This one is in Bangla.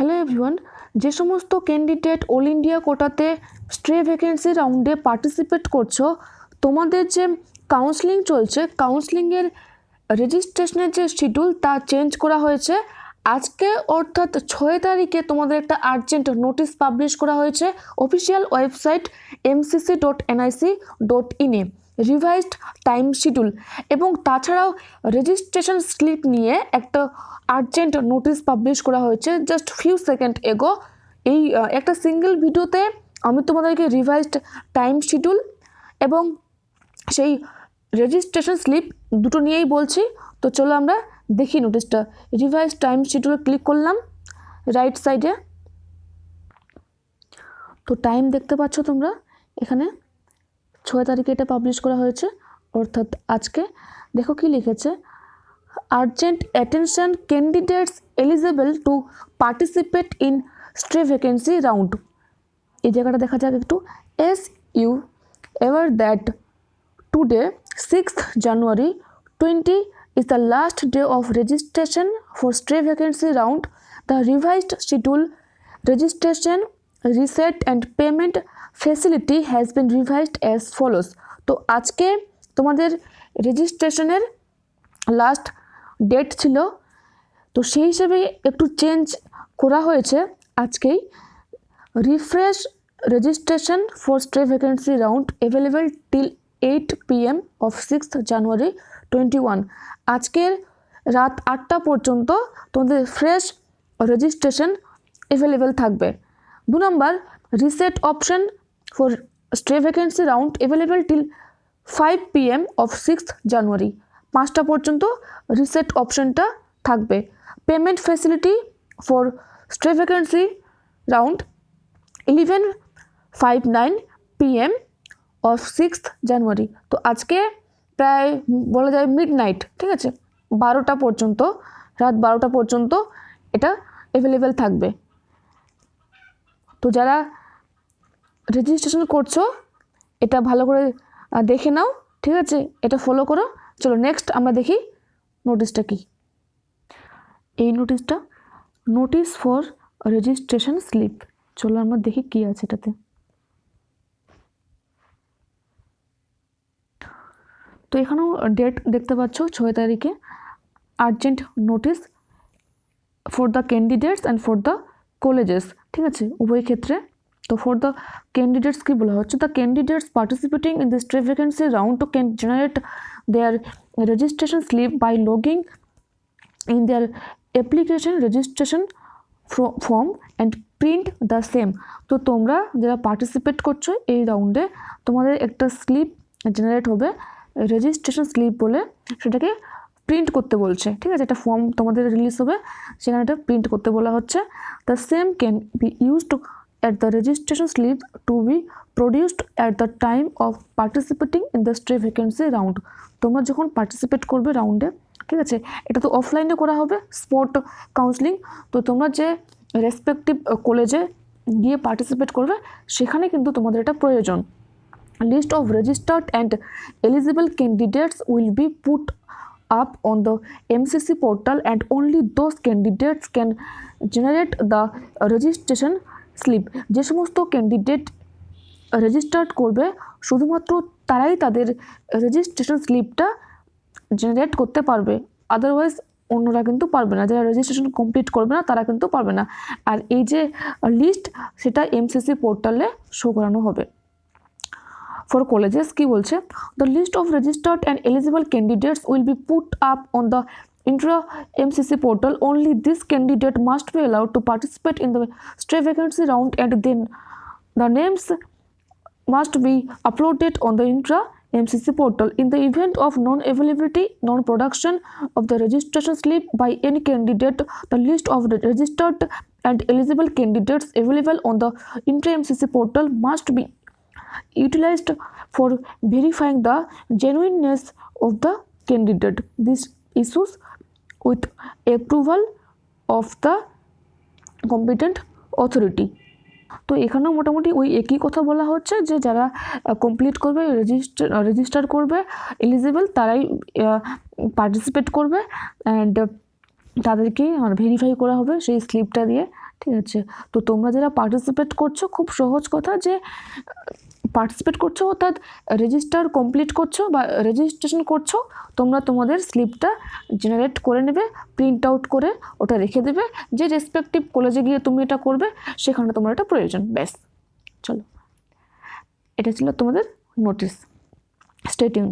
হ্যালো এভরিওয়ান, যে সমস্ত ক্যান্ডিডেট অল ইন্ডিয়া কোটাতে স্ট্রে ভ্যাকেন্সি রাউন্ডে পার্টিসিপেট করছো, তোমাদের যে কাউন্সেলিং চলছে, কাউন্সেলিংয়ের রেজিস্ট্রেশনের যে শিডিউল তা চেঞ্জ করা হয়েছে। আজকে অর্থাৎ 6 তারিখে তোমাদের একটা আর্জেন্ট নোটিশ পাবলিশ করা হয়েছে অফিসিয়াল ওয়েবসাইট mcc.nic.in এ, রিভাইজড টাইম শিডিউল। এবং তাছাড়াও রেজিস্ট্রেশন স্লিপ নিয়ে একটা আর্জেন্ট নোটিশ পাবলিশ করা হয়েছে জাস্ট ফিউ সেকেন্ড এগো। এই একটা সিঙ্গেল ভিডিওতে আমি তোমাদেরকে রিভাইজড টাইম শিডিউল এবং সেই রেজিস্ট্রেশন স্লিপ দুটো নিয়েই বলছি। তো চলো আমরা দেখি নোটিশটা। রিভাইজ টাইম শিডিউলে ক্লিক করলাম রাইট সাইডে। তো টাইম দেখতে পাচ্ছ তোমরা এখানে 6 তারিখে এটা পাবলিশ করা হয়েছে, অর্থাৎ আজকে। দেখো কি লিখেছে, urgent attention candidates eligible to participate in স্ট্রে vacancy round. এই জায়গাটা দেখা যাক একটু। S U ever that today 6th January 20 is the last day of registration for stray vacancy round. The revised schedule, registration, reset and payment facility has been revised as follows. তো আজকে তোমাদের রেজিস্ট্রেশনের লাস্ট ডেট ছিল, তো সেই হিসেবে একটু চেঞ্জ করা হয়েছে আজকেই। Refresh registration for stray vacancy round available till 8 PM of 6th January 21। আজকের রাত 8টা পর্যন্ত তোমাদের ফ্রেশ রেজিস্ট্রেশন অ্যাভেলেবেল থাকবে। 2 নম্বর, reset option for stray vacancy round available till 5 PM of 6th January। 5টা পর্যন্ত রিসেট অপশনটা থাকবে। Payment facility for stray vacancy round 11:59 PM of 6th January। তো আজকে প্রায় বলা যায় মিডনাইট, ঠিক আছে, 12টা পর্যন্ত, রাত 12টা পর্যন্ত এটা অ্যাভেলেবেল থাকবে। তো যারা রেজিস্ট্রেশন করছো এটা ভালো করে দেখে নাও, ঠিক আছে, এটা ফলো করো। চলো নেক্সট আমরা দেখি নোটিশটা কি। এই নোটিশটা নোটিশ ফর রেজিস্ট্রেশন স্লিপ। চলো আমরা দেখি কি আছে এটাতে। তো এখানেও ডেট দেখতে পাচ্ছ 6 তারিখে, urgent notice for the candidates and for the colleges, ঠিক আছে, উভয় ক্ষেত্রে। তো ফর দ্য ক্যান্ডিডেটস কী বলা হচ্ছে, the candidates participating in the stray vacancy round to can generate their registration slip by logging in their application registration form and print the same. তো তোমরা যারা পার্টিসিপেট করছো এই রাউন্ডে, তোমাদের একটা স্লিপ জেনারেট হবে রেজিস্ট্রেশন স্লিপ বলে, সেটাকে প্রিন্ট করতে বলছে, ঠিক আছে। একটা ফর্ম তোমাদের রিলিজ হবে, সেখানে এটা প্রিন্ট করতে বলা হচ্ছে। The same can be used at the registration slip to be produced at the time of participating in the stray vacancy round. তোমরা যখন পার্টিসিপেট করবে রাউন্ডে, ঠিক আছে, এটা তো অফলাইনে করা হবে, স্পট কাউন্সেলিং। তো তোমরা যে রেসপেক্টিভ কলেজে গিয়ে পার্টিসিপেট করবে সেখানে কিন্তু তোমাদের এটা প্রয়োজন। List of registered and eligible candidates will be put up on the MCC portal and only those candidates can generate the registration slip. যে সমস্ত ক্যান্ডিডেট রেজিস্টার্ড করবে শুধুমাত্র তারাই তাদের রেজিস্ট্রেশন স্লিপটা জেনারেট করতে পারবে, আদারওয়াইজ অন্যরা কিন্তু পারবে না। যারা রেজিস্ট্রেশন কমপ্লিট করবে না তারা কিন্তু পারবে না। আর এই যে লিস্ট সেটা এমসিসি পোর্টালে শো করানো হবে। For colleges কি বলছে, the list of registered and eligible candidates will be put up on the intra MCC portal. Only this candidate must be allowed to participate in the stray vacancy round and then the names must be uploaded on the intra MCC portal. In the event of non-availability, non-production of the registration slip by any candidate, the list of the registered and eligible candidates available on the intra MCC portal must be utilized for verifying the genuineness of the candidate. This issues with approval of the competent authority. তো এখানেও মোটামুটি ওই একই কথা বলা হচ্ছে যে যারা কমপ্লিট করবে, রেজিস্টার করবে, এলিজিবল তারাই পার্টিসিপেট করবে, অ্যান্ড তাদেরকে ভেরিফাই করা হবে সেই স্লিপটা দিয়ে, ঠিক আছে। তো তোমরা যারা পার্টিসিপেট করছো, খুব সহজ কথা যে পার্টিসিপেট করছো অর্থাৎ রেজিস্টার কমপ্লিট করছো বা রেজিস্ট্রেশন করছো, তোমরা তোমাদের স্লিপটা জেনারেট করে নেবে, প্রিন্ট আউট করে ওটা রেখে দেবে, যে রেসপেক্টিভ কলেজে গিয়ে তুমি এটা করবে সেখানে তোমার এটা প্রয়োজন। ব্যাস, চলো, এটা ছিল তোমাদের নোটিশ। Stay tune.